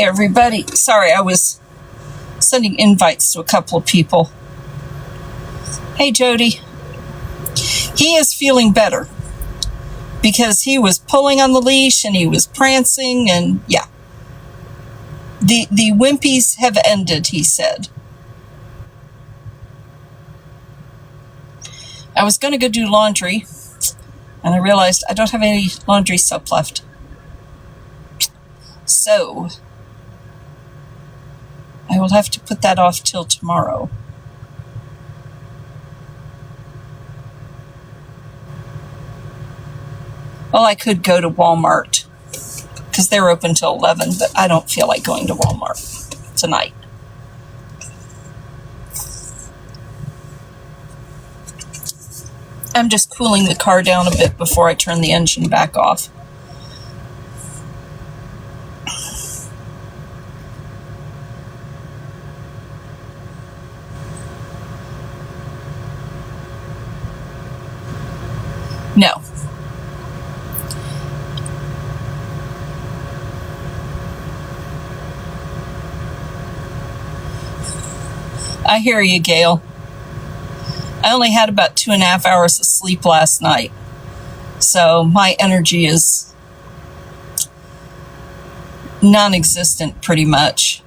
everybody. Sorry, I was sending invites to a couple of people. Hey, Jody. He is feeling better because he was pulling on the leash and he was prancing and yeah. The wimpies have ended, he said. I was going to go do laundry and I realized I don't have any laundry soap left. So I will have to put that off till tomorrow. Well, I could go to Walmart because they're open till 11, but I don't feel like going to Walmart tonight. I'm just cooling the car down a bit before I turn the engine back off. No. I hear you, Gail. I only had about 2.5 hours of sleep last night, so my energy is non-existent pretty much.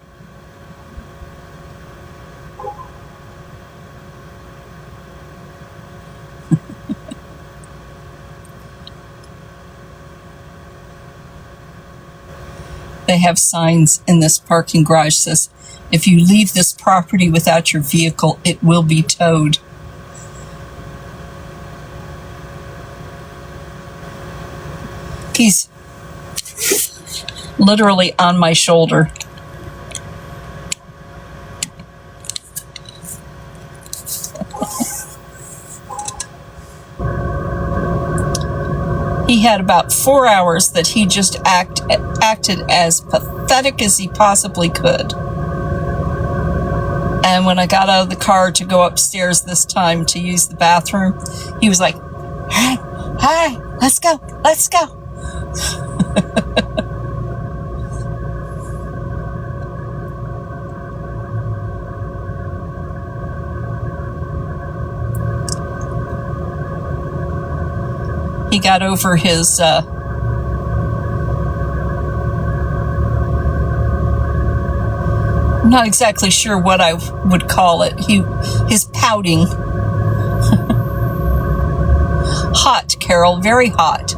They have signs in this parking garage that says, if you leave this property without your vehicle, it will be towed. He's literally on my shoulder. He had about 4 hours that he just acted as pathetic as he possibly could. And when I got out of the car to go upstairs this time to use the bathroom, he was like, hey, let's go. He got over his I'm not exactly sure what I would call it. His pouting. Hot, Carol, very hot.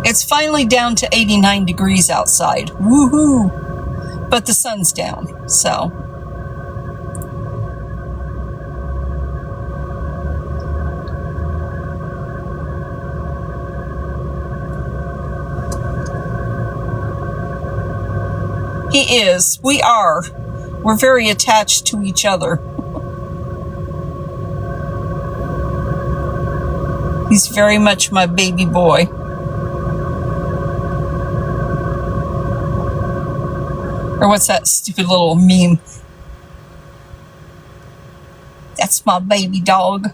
It's finally down to 89 degrees outside. Woohoo! But the sun's down, so. He is. We are. We're very attached to each other. He's very much my baby boy. Or what's that stupid little meme? That's my baby dog.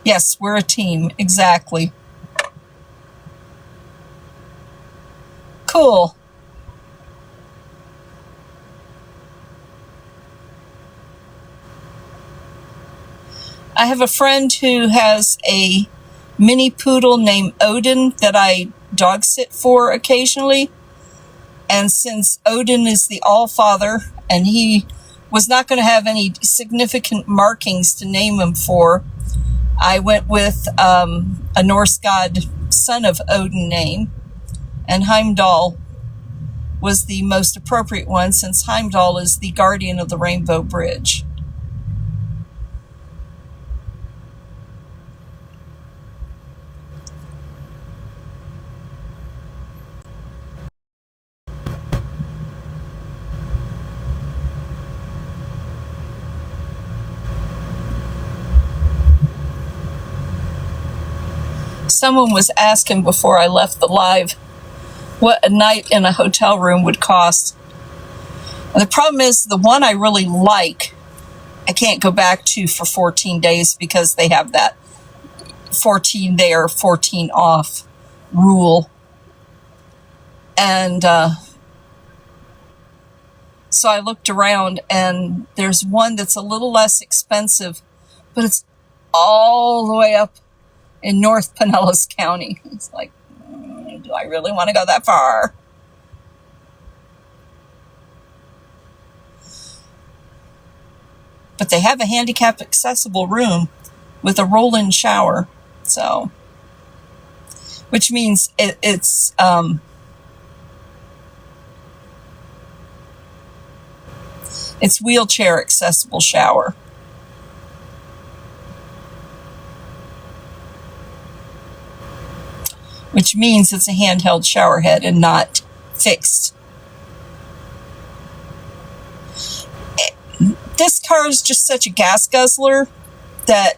Yes, we're a team. Exactly. Cool. I have a friend who has a mini poodle named Odin that I dog sit for occasionally. And since Odin is the All-Father and he was not going to have any significant markings to name him for, I went with a Norse god son of Odin name. And Heimdall was the most appropriate one since Heimdall is the guardian of the Rainbow Bridge. Someone was asking before I left the live what a night in a hotel room would cost. And the problem is the one I really like, I can't go back to for 14 days because they have that 14 there, 14 off rule. And so I looked around, and there's one that's a little less expensive, but it's all the way up in North Pinellas County. It's like, do I really want to go that far? But they have a handicap accessible room with a roll-in shower, so, which means it's wheelchair accessible shower. Which means it's a handheld shower head and not fixed. This car is just such a gas guzzler that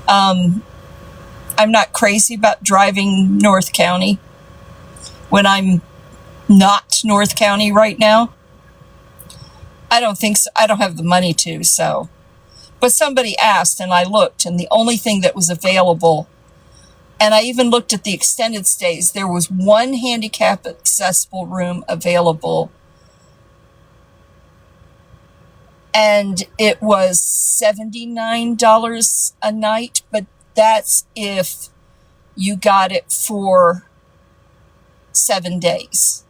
I'm not crazy about driving North County when I'm not North County right now. I don't think so. I don't have the money to, so. But somebody asked, and I looked, and the only thing that was available, and I even looked at the extended stays, there was one handicap accessible room available, and it was $79 a night, but that's if you got it for 7 days.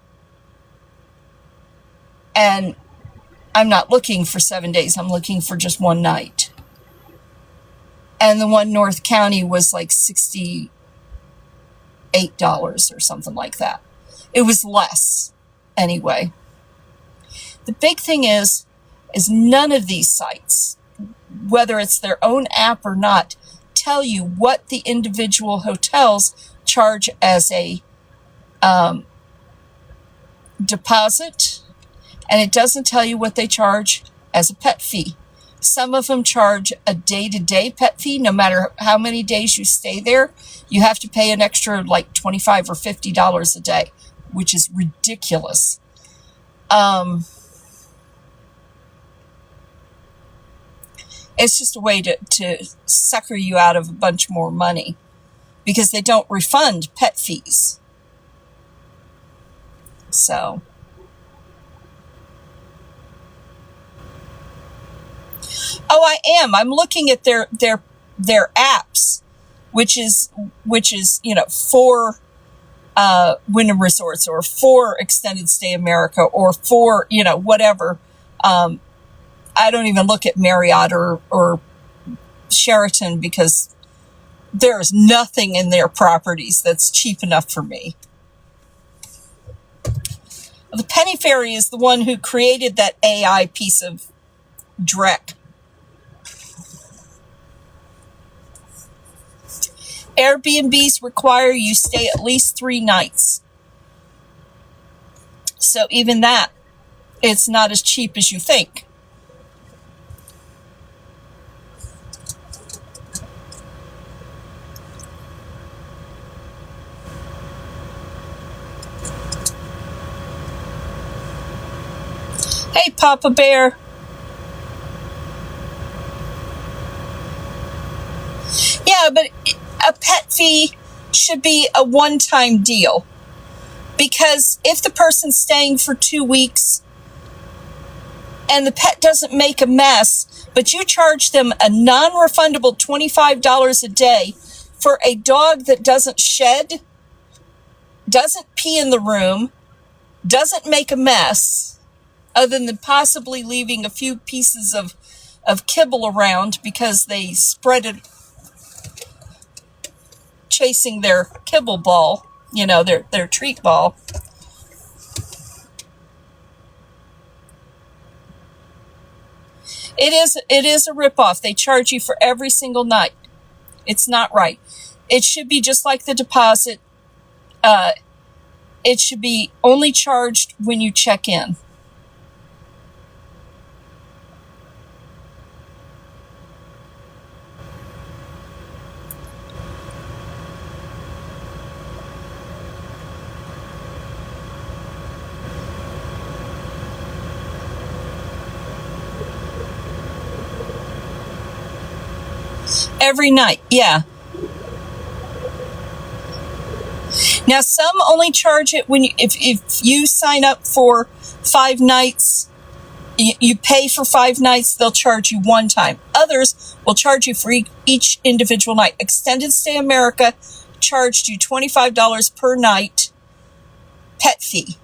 And I'm not looking for 7 days. I'm looking for just one night. And the one North County was like $68 or something like that. It was less anyway. The big thing is none of these sites, whether it's their own app or not, tell you what the individual hotels charge as a deposit, and it doesn't tell you what they charge as a pet fee. Some of them charge a day-to-day pet fee. No matter how many days you stay there, you have to pay an extra like $25 or $50 a day, which is ridiculous. It's just a way to sucker you out of a bunch more money because they don't refund pet fees. So, oh, I am. I'm looking at their apps, which is for Wyndham Resorts or for Extended Stay America or for whatever. I don't even look at Marriott or Sheraton because there's nothing in their properties that's cheap enough for me. The Penny Fairy is the one who created that AI piece of dreck. Airbnbs require you stay at least 3 nights. So even that, it's not as cheap as you think. Hey, Papa Bear. Yeah, but a pet fee should be a one-time deal. Because if the person's staying for 2 weeks and the pet doesn't make a mess, but you charge them a non-refundable $25 a day for a dog that doesn't shed, doesn't pee in the room, doesn't make a mess, other than possibly leaving a few pieces of kibble around because they spread it chasing their kibble ball, their treat ball. It is a ripoff. They charge you for every single night. It's not right. It should be just like the deposit. It should be only charged when you check in. Every night, yeah. Now, some only charge it when if you sign up for 5 nights, you pay for 5 nights, they'll charge you one time. Others will charge you for each individual night. Extended Stay America charged you $25 per night pet fee.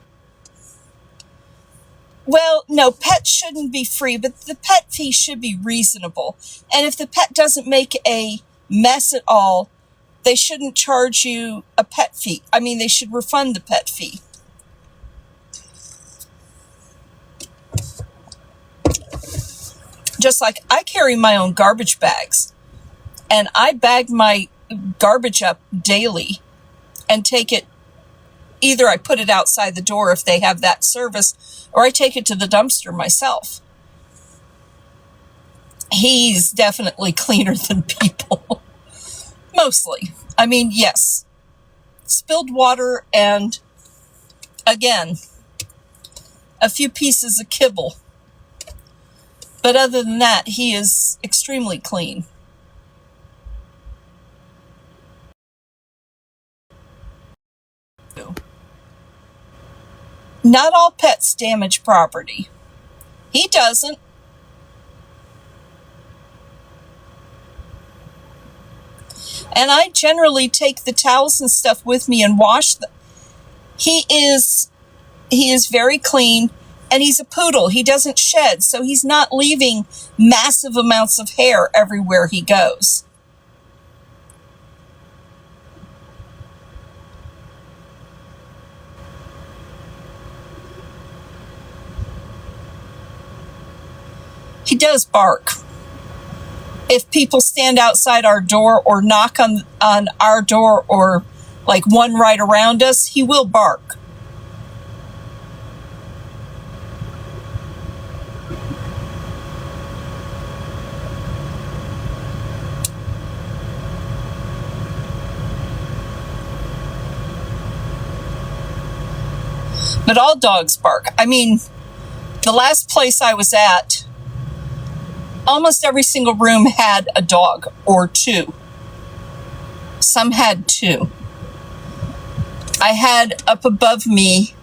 Well, no, pets shouldn't be free, but the pet fee should be reasonable. And if the pet doesn't make a mess at all, they shouldn't charge you a pet fee. I mean, they should refund the pet fee. Just like I carry my own garbage bags, and I bag my garbage up daily and take it. Either I put it outside the door if they have that service, or I take it to the dumpster myself. He's definitely cleaner than people. Mostly. I mean, yes. Spilled water and, again, a few pieces of kibble. But other than that, he is extremely clean. Not all pets damage property. He doesn't. And I generally take the towels and stuff with me and wash them. He is very clean, and he's a poodle. He doesn't shed, so he's not leaving massive amounts of hair everywhere he goes. He does bark. If people stand outside our door or knock on our door, or like one right around us, he will bark. But all dogs bark. I mean, the last place I was at, almost every single room had a dog or two. Some had two. I had up above me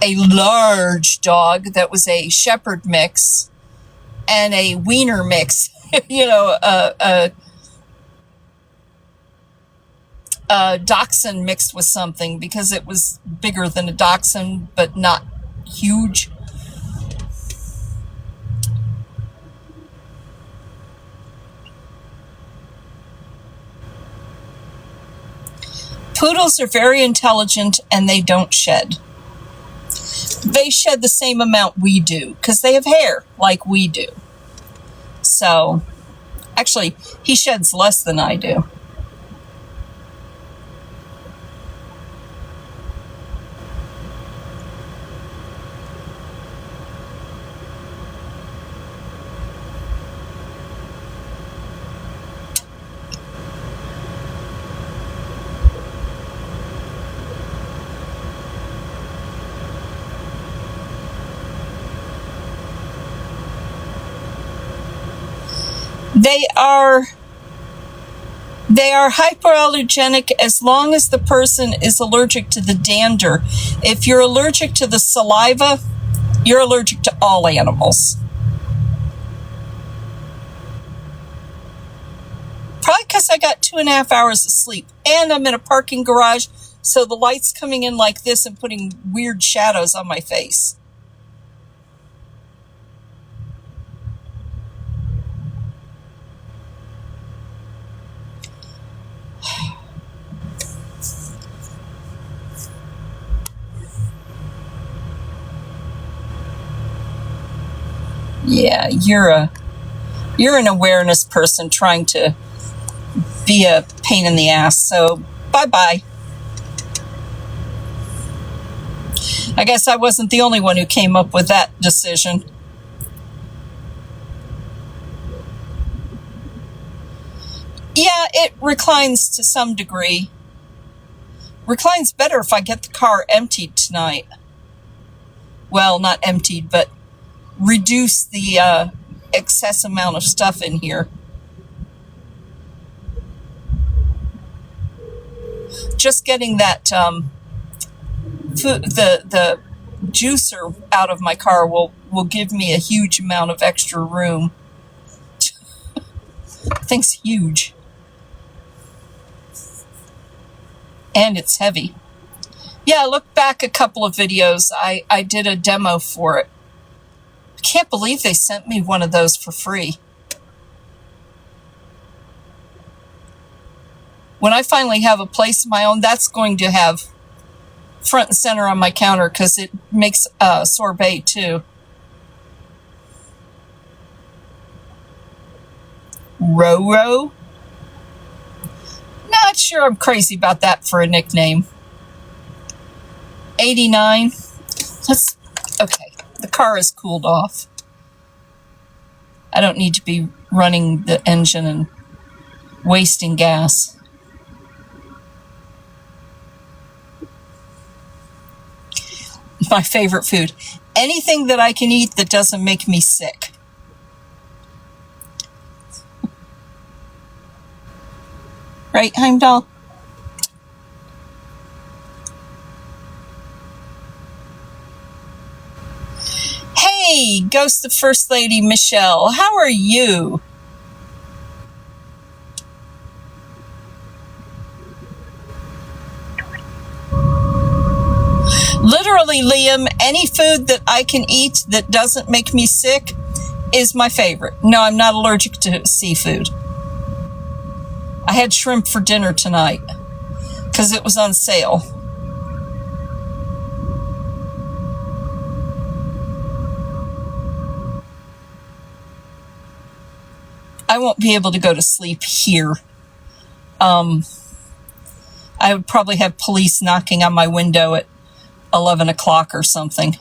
a large dog that was a shepherd mix and a wiener mix. A dachshund mixed with something, because it was bigger than a dachshund but not huge. Poodles are very intelligent, and they don't shed. They shed the same amount we do because they have hair like we do. So, actually, he sheds less than I do. They are hypoallergenic as long as the person is allergic to the dander. If you're allergic to the saliva, you're allergic to all animals. Probably because I got 2.5 hours of sleep, and I'm in a parking garage, so the light's coming in like this and putting weird shadows on my face. Yeah, you're an awareness person trying to be a pain in the ass, so bye-bye. I guess I wasn't the only one who came up with that decision. Yeah, it reclines to some degree. Reclines better if I get the car emptied tonight. Well, not emptied, but reduce the excess amount of stuff in here. just getting that the juicer out of my car will give me a huge amount of extra room. Thing's huge. And it's heavy. Yeah, look back a couple of videos. I did a demo for it. I can't believe they sent me one of those for free. When I finally have a place of my own, that's going to have front and center on my counter because it makes sorbet too. Roro? Not sure I'm crazy about that for a nickname. 89. Okay, the car is cooled off. I don't need to be running the engine and wasting gas. My favorite food. Anything that I can eat that doesn't make me sick. Right, Heimdall? Hey, Ghost of First Lady Michelle, how are you? Literally, Liam, any food that I can eat that doesn't make me sick is my favorite. No, I'm not allergic to seafood. I had shrimp for dinner tonight because it was on sale. I won't be able to go to sleep here. I would probably have police knocking on my window at 11 o'clock or something.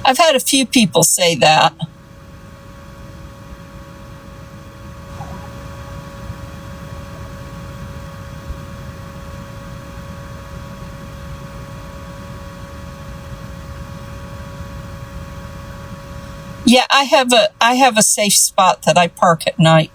I've had a few people say that. Yeah, I have a safe spot that I park at night.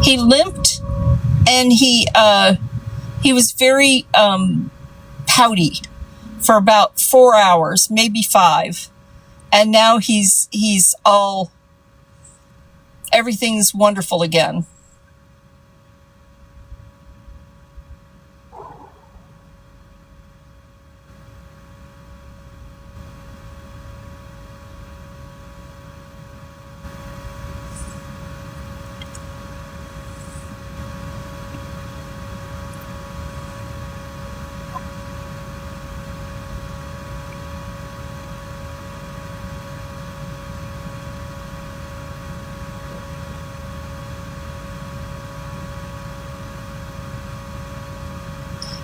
He limped, and he was very pouty for about 4 hours, maybe 5, and now he's all, everything's wonderful again.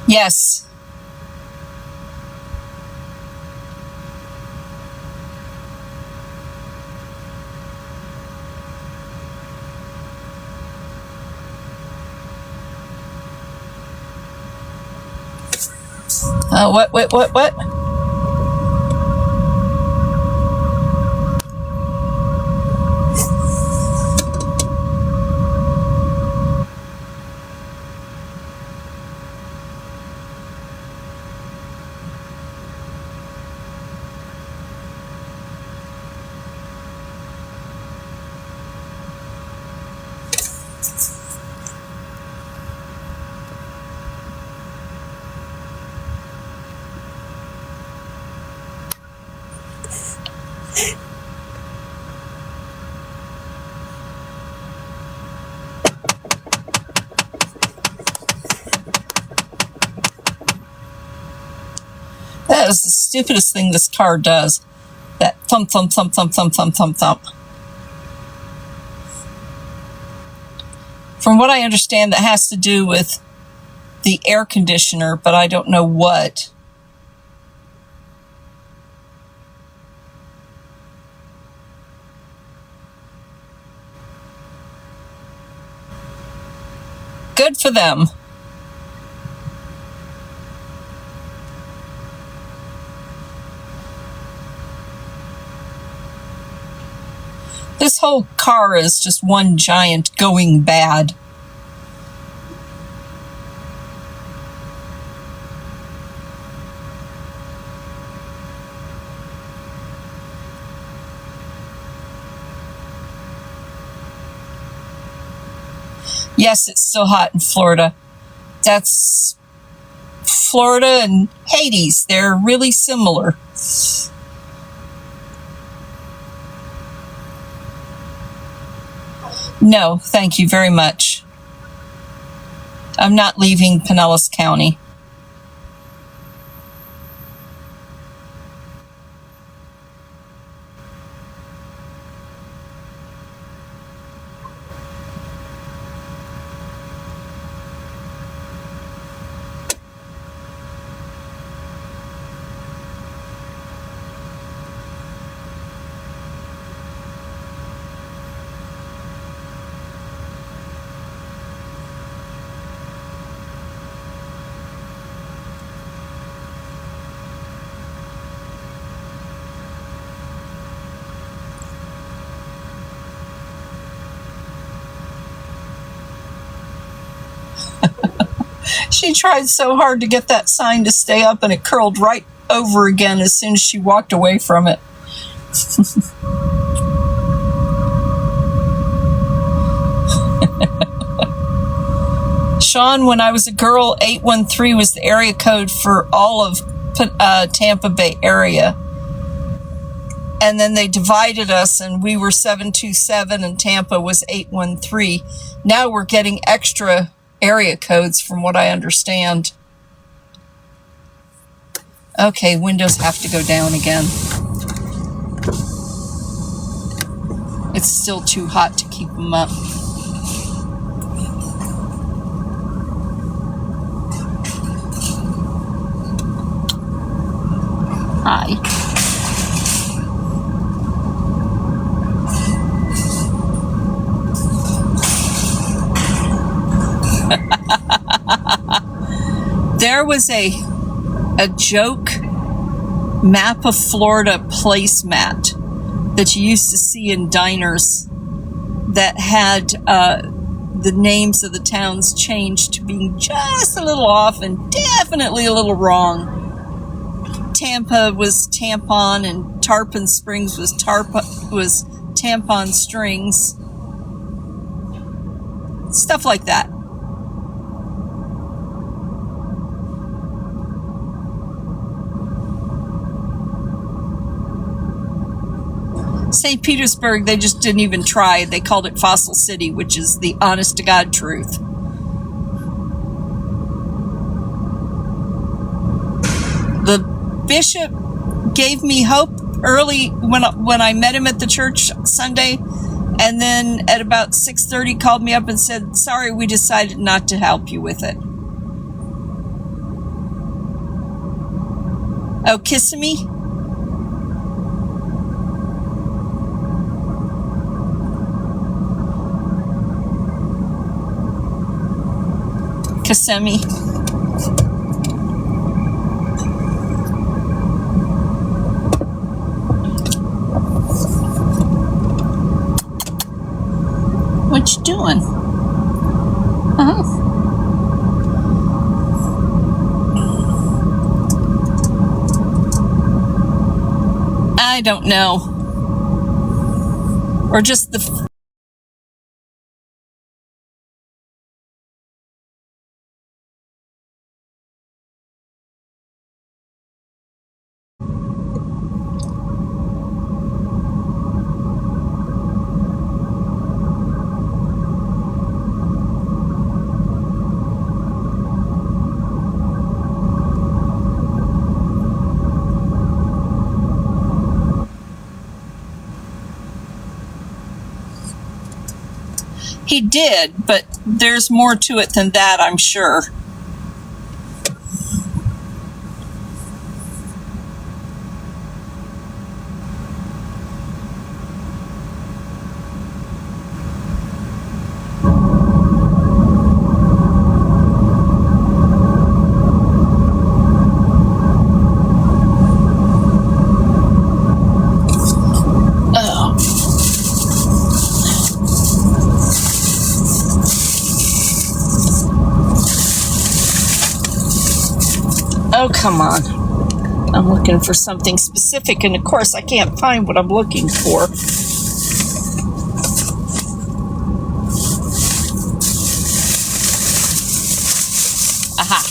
Yes. What? stupidest thing this car does. That thump, thump, thump, thump, thump, thump, thump, thump. From what I understand, that has to do with the air conditioner, but I don't know what. Good for them. This whole car is just one giant going bad. Yes, it's still hot in Florida. That's Florida and Hades. They're really similar. No, thank you very much. I'm not leaving Pinellas County. She tried so hard to get that sign to stay up, and it curled right over again as soon as she walked away from it. Sean, when I was a girl, 813 was the area code for all of Tampa Bay area. And then they divided us, and we were 727, and Tampa was 813. Now we're getting extra area codes from what I understand. Okay, windows have to go down again. It's still too hot to keep them up. Hi. There was a joke map of Florida placemat that you used to see in diners that had the names of the towns changed to being just a little off and definitely a little wrong. Tampa was tampon, and Tarpon Springs was tampon strings. Stuff like that. St. Petersburg, they just didn't even try. They called it Fossil City, which is the honest to God truth. The bishop gave me hope early when I met him at the church Sunday, and then at about 6:30 called me up and said, "Sorry, we decided not to help you with it." Oh, Kissimmee? Kissimmee. What you doing? I don't know. Or just the He did, but there's more to it than that, I'm sure. Oh, come on. I'm looking for something specific, and of course I can't find what I'm looking for. Aha.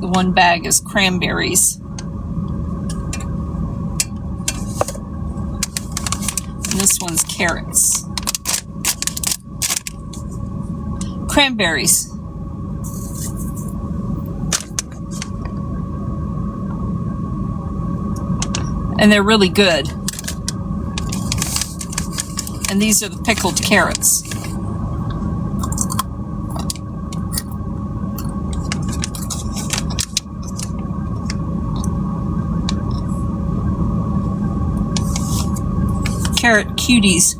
The one bag is cranberries. And this one's carrots. Cranberries. And they're really good. And these are the pickled carrots. Carrot cuties.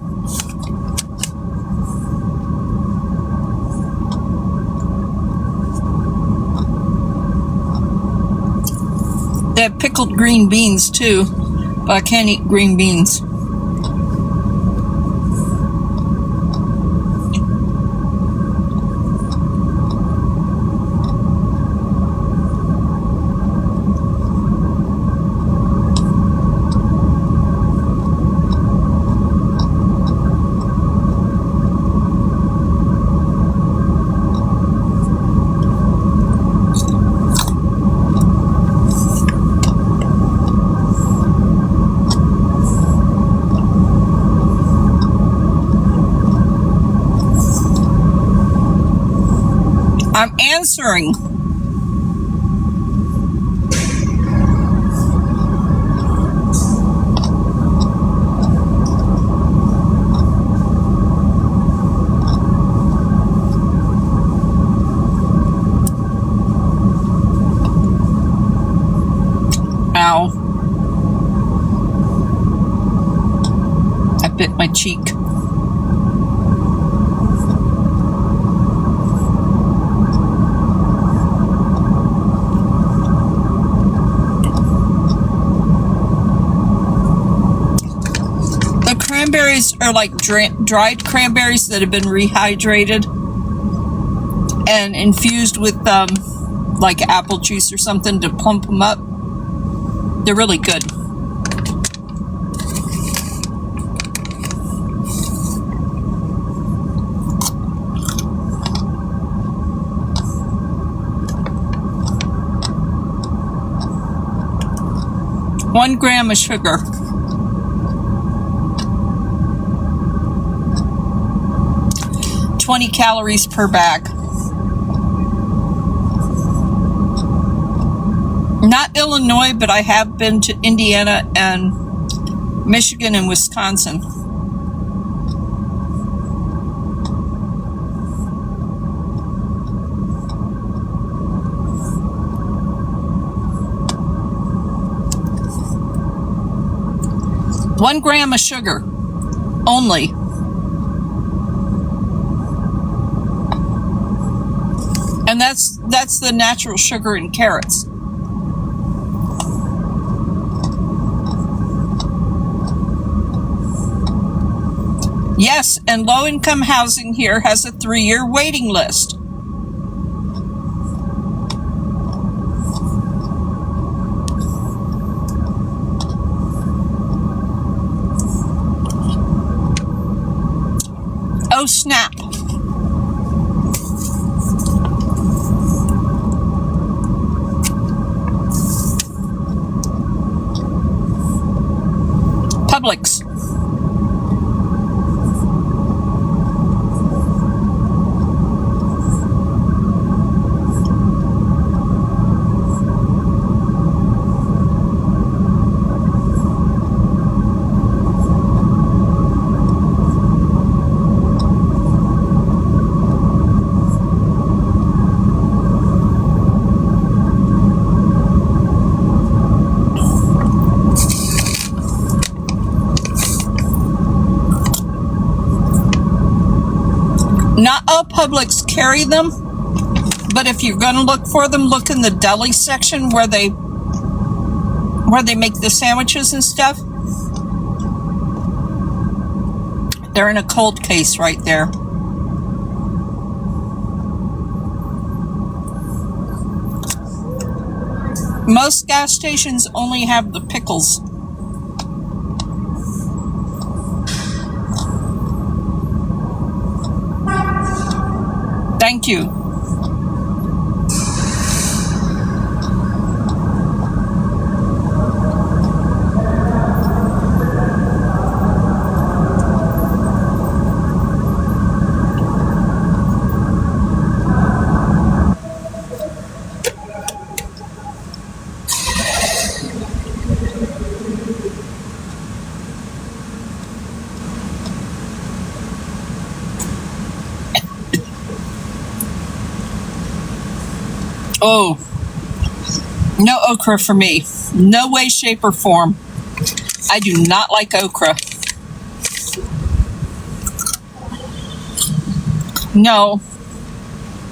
They have pickled green beans too, but I can't eat green beans. I'm answering. Ow. I bit my cheek. Cranberries are like dried cranberries that have been rehydrated and infused with like apple juice or something to plump them up. They're really good. One gram of sugar. $20 calories per bag. Not Illinois, but I have been to Indiana and Michigan and Wisconsin. One gram of sugar only. And that's the natural sugar in carrots. Yes, and low-income housing here has a 3-year waiting list. Oh, snap. Not all Publix carry them, but if you're going to look for them, look in the deli section where they make the sandwiches and stuff. They're in a cold case right there. Most gas stations only have the pickles. Thank you. Oh, no okra for me. No way, shape, or form. I do not like okra. No,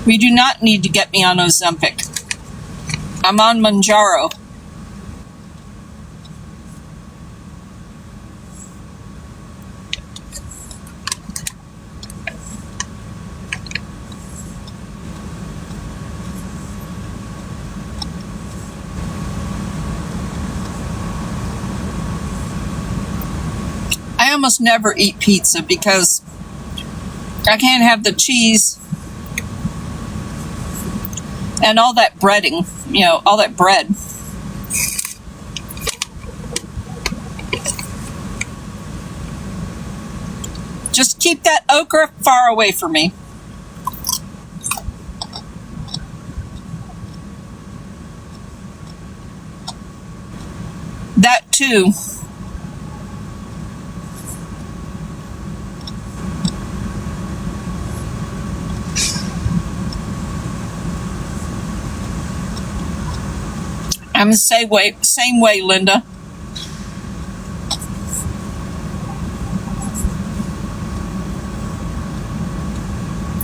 we do not need to get me on Ozempic. I'm on Mounjaro. I almost never eat pizza because I can't have the cheese and all that breading, all that bread. Just keep that okra far away from me. That too. I'm the same way, Linda.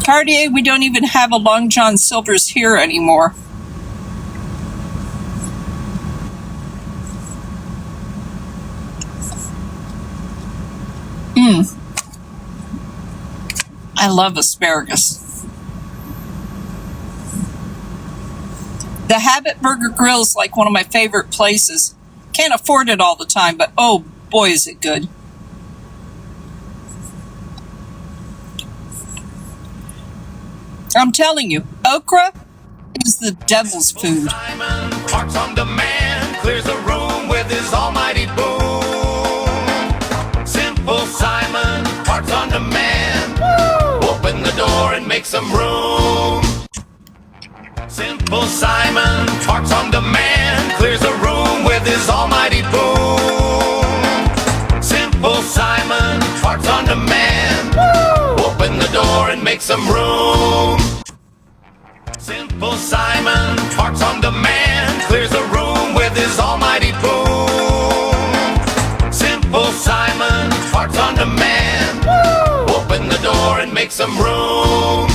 Cartier, we don't even have a Long John Silver's here anymore. I love asparagus. The Habit Burger Grill is like one of my favorite places. Can't afford it all the time, but oh boy, is it good. I'm telling you, okra is the devil's food. Simon parks on demand, clears the room with his almighty boom. Simple Simon parks on demand. Woo! Open the door and make some room. Simple Simon parks on demand, clears the room with his almighty boom. Simple Simon parks on demand. Woo! Open the door and make some room. Simple Simon parks on demand, clears the room with his almighty boom. Simple Simon parks on demand. Woo! Open the door and make some room.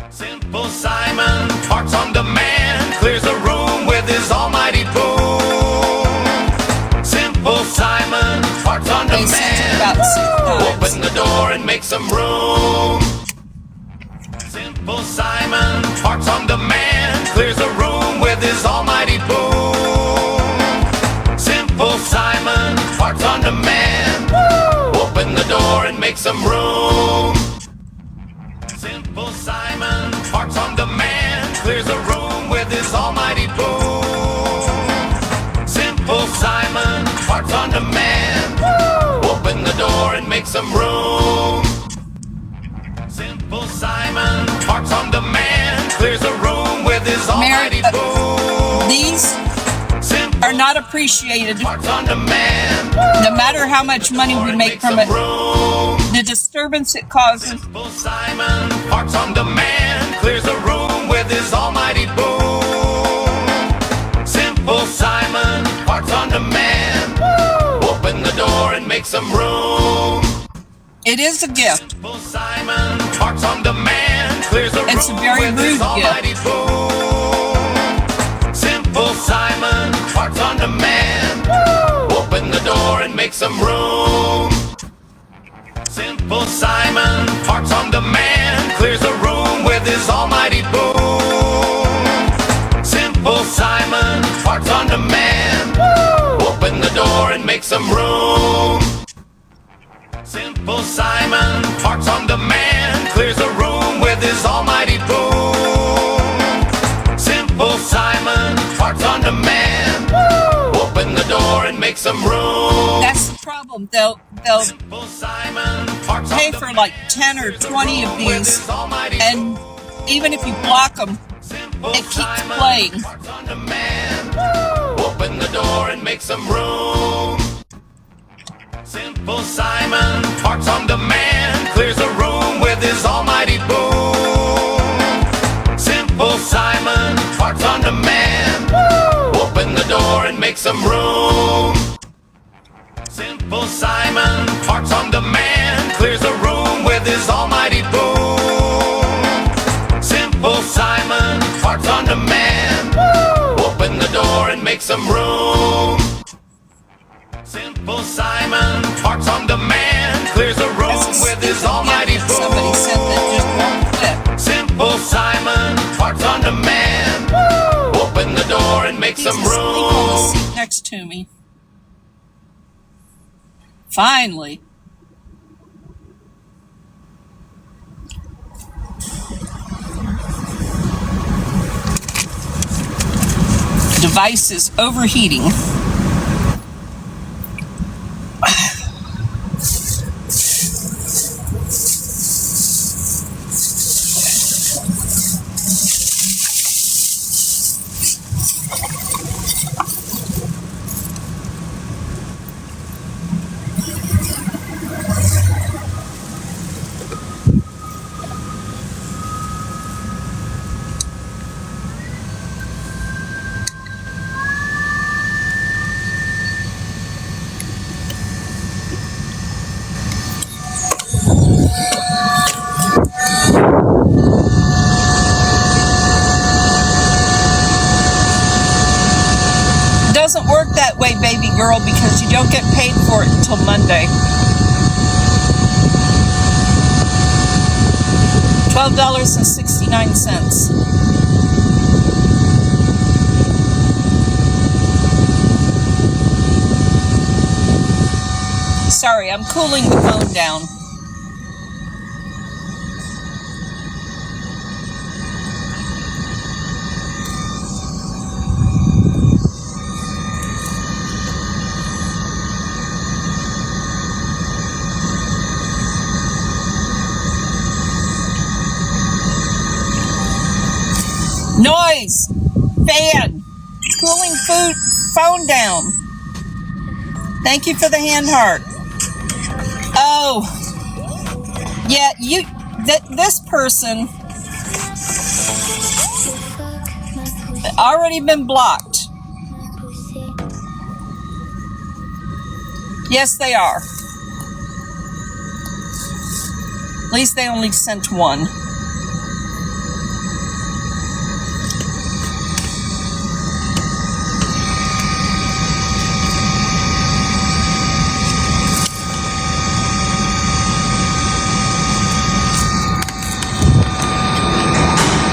Simple Simon parks on demand, clears the room with his almighty boom. Simple Simon parks on demand. Open the door and make some room. Simple Simon parks on demand, clears the room with his almighty boom. Simple Simon parks on demand. Open the door and make some room. Simple Simon parks on demand, clears the room with his almighty boom. Simple Simon parks on demand. Open the door and make some room. Simple Simon parks on demand, clears the room with his almighty boom. These are not appreciated. Parks on demand. No matter how much money we make from it, the disturbance it causes. Simple Simon parks on demand, clears the room with his almighty boom. Simple Simon parks on demand. Open the door and make some room. It is a gift. Simple Simon, parts on demand, clears the It's a room very with his rude almighty boom. Simple Simon, parts on demand. Open the door and make some room. Simple Simon, parts on demand, clears the room with his almighty boom. Simple Simon, parts on demand. Open the door and make some room. Simple Simon, parts on demand, clears the room with his almighty boom. Simple Simon, parts on demand. Open the door and make some room. That's the problem. They'll Simple Simon, parts pay on for demand, like 10 or 20 of with these, his almighty and even if you block them, Simple it keeps Simon, playing. parts on demand. Open the door and make some room. Simple Simon, parts on demand, clears the room with his almighty boom. Simple Simon, parts on demand. Open the door and make some room. Simple Simon, parts on demand, clears the room with his almighty boom. Simple Simon, parts on demand. Open the door and make some room. Simple Simon, parts on demand, clears the room That's a with his stupid almighty gift that somebody sent that just won't boom. fit. Simple Simon, parts on demand. Open the door and make He's some asleep on the room. seat next to me. Finally. Device is overheating. Doesn't work that way, baby girl, because you don't get paid for it until Monday. $12.69. Sorry, I'm cooling the phone down. Noise! Fan! Cooling phone down. Thank you for the hand heart. Oh. Yeah, this person already been blocked. Yes, they are. At least they only sent one.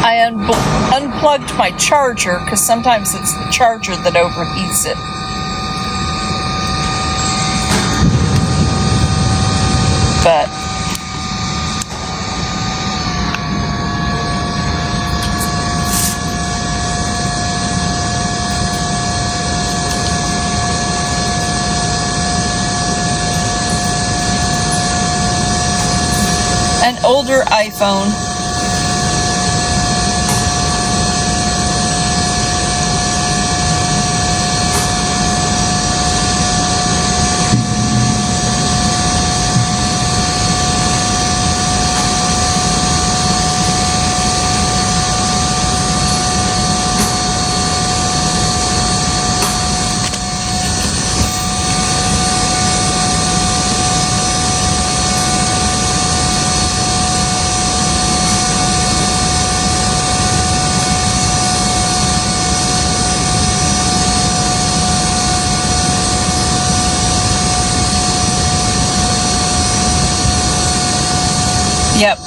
I unplugged my charger because sometimes it's the charger that overheats it. But an older iPhone. Yep.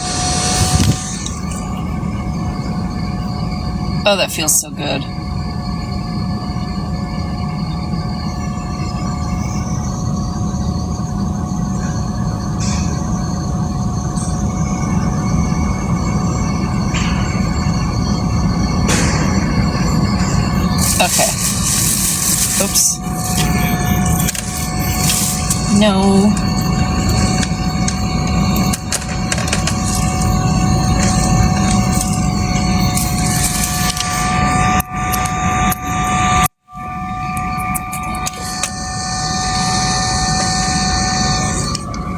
Oh, that feels so good. Okay. Oops. No.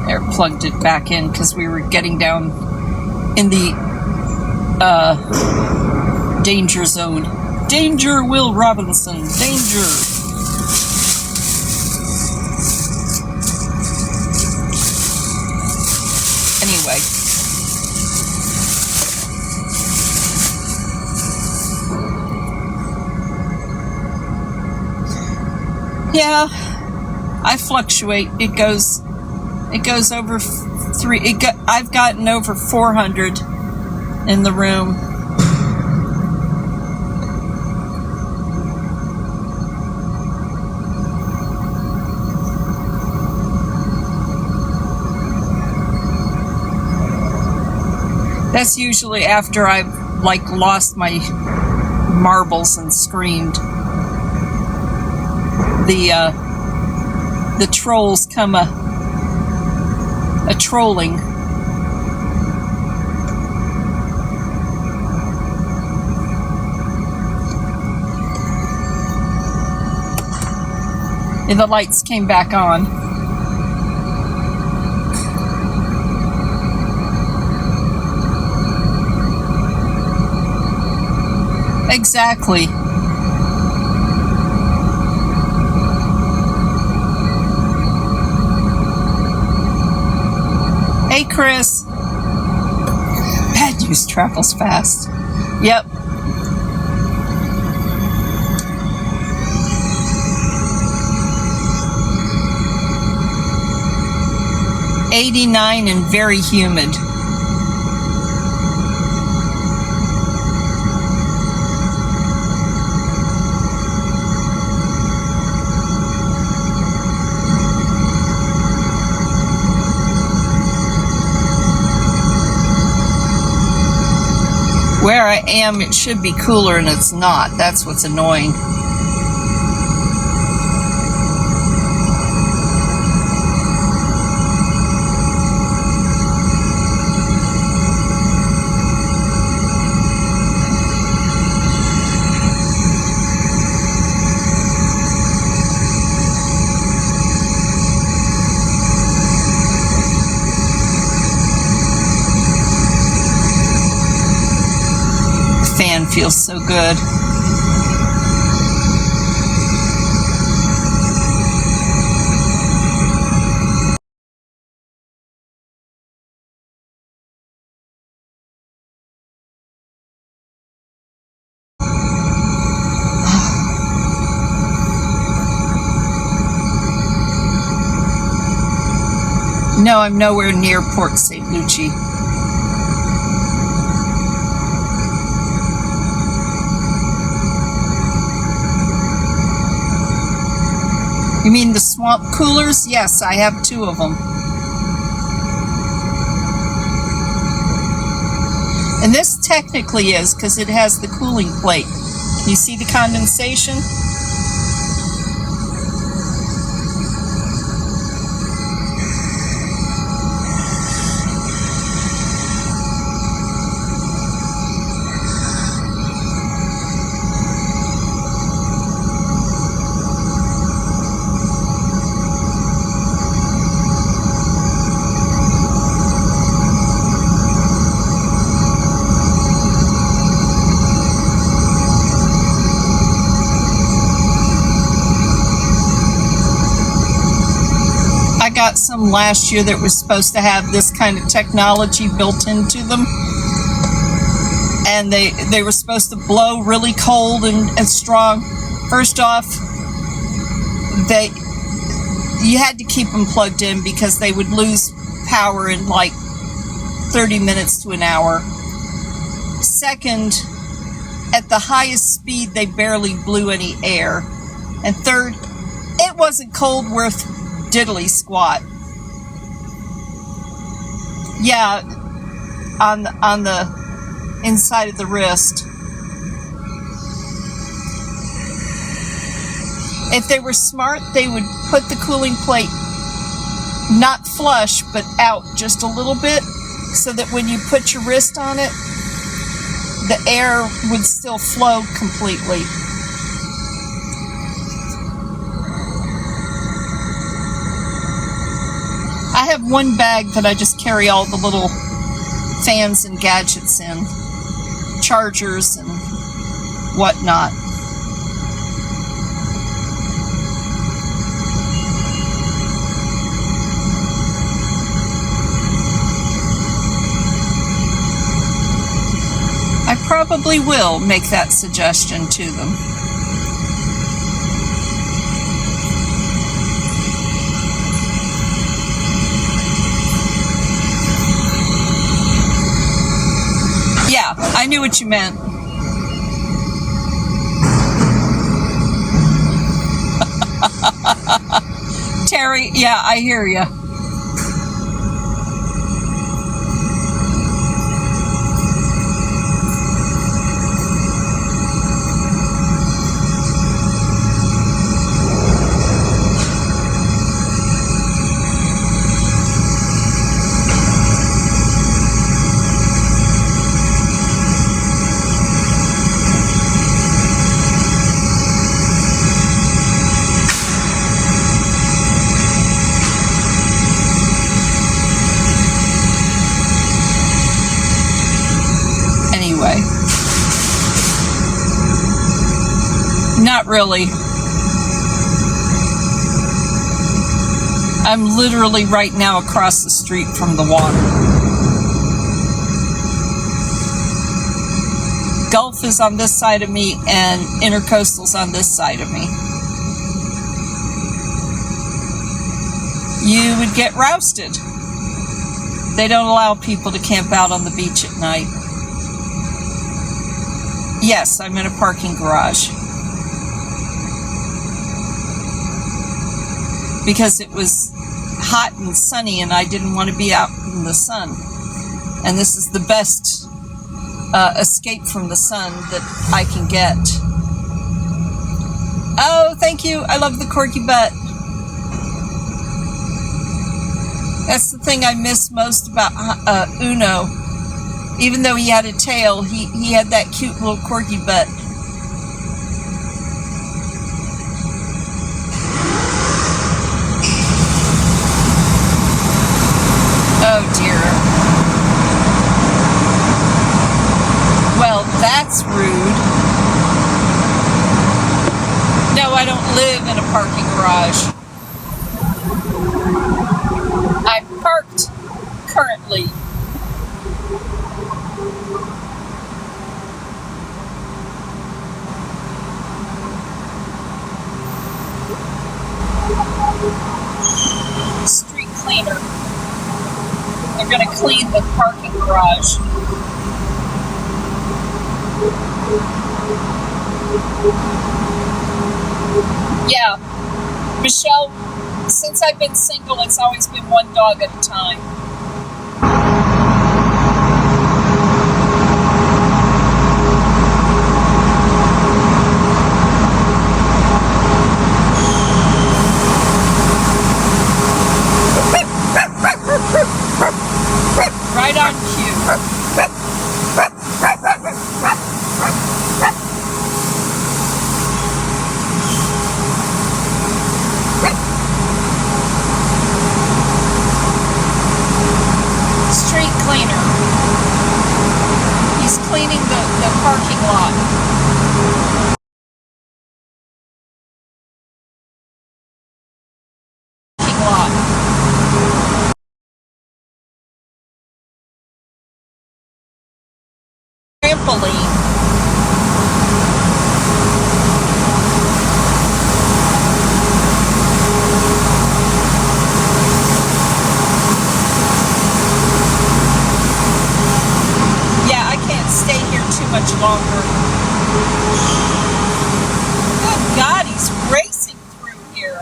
There, plugged it back in because we were getting down in the danger zone. Danger, Will Robinson. Danger. Anyway. Yeah, I fluctuate. It goes over I've gotten over 400 in the room. That's usually after I've lost my marbles and screamed. The trolls come a trolling. And the lights came back on. Exactly. Hey, Chris. Bad news travels fast. Yep. '89 and very humid. Where I am, it should be cooler and it's not. That's what's annoying. Fan feels so good. No, I'm nowhere near Port St. Lucie. You mean the swamp coolers? Yes, I have 2 of them. And this technically is because it has the cooling plate. You see the condensation? Got some last year that was supposed to have this kind of technology built into them, and they were supposed to blow really cold and strong. First off, you had to keep them plugged in because they would lose power in 30 minutes to an hour. Second, at the highest speed, they barely blew any air. And third, it wasn't cold worth diddly squat. Yeah, on the inside of the wrist. If they were smart, they would put the cooling plate not flush, but out just a little bit, so that when you put your wrist on it, the air would still flow completely. I have one bag that I just carry all the little fans and gadgets in, chargers and whatnot. I probably will make that suggestion to them. Yeah, I knew what you meant. Terry, yeah, I hear you. Not really. I'm literally right now across the street from the water. Gulf is on this side of me and Intercoastal's on this side of me. You would get rousted. They don't allow people to camp out on the beach at night. Yes, I'm in a parking garage. Because it was hot and sunny and I didn't want to be out in the sun. And this is the best escape from the sun that I can get. Oh, thank you. I love the corky butt. That's the thing I miss most about Uno. Even though he had a tail, he had that cute little corky butt. Oh dear. Well, that's rude. No, I don't live in a parking garage. I'm parked currently. Street cleaner. They're going to clean the parking garage. Yeah. Michelle, since I've been single, it's always been one dog at a time. Right on cue. Street cleaner. He's cleaning the parking lot. Trampoline. longer. Good God, he's racing through here.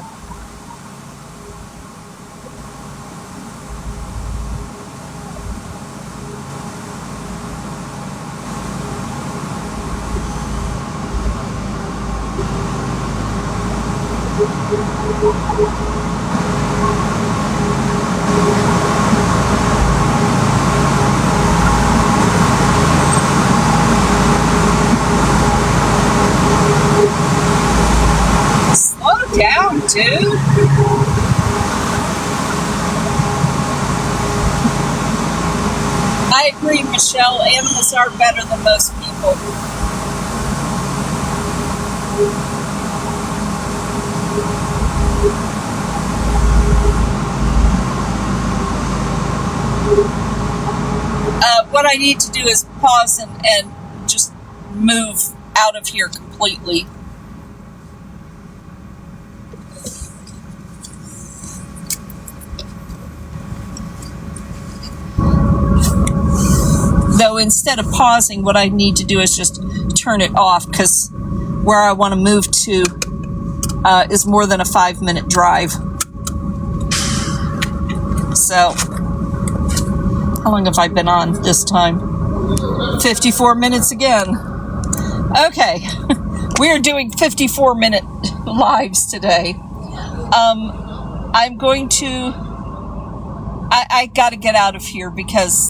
Slow down, dude. I agree, Michelle. Animals are better than most people. What I need to do is pause and just move out of here completely. Though instead of pausing, what I need to do is just turn it off, because where I want to move to is more than a 5-minute drive. So, how long have I been on this time? 54 minutes again. Okay, we are doing 54-minute lives today. I'm going to... I got to get out of here because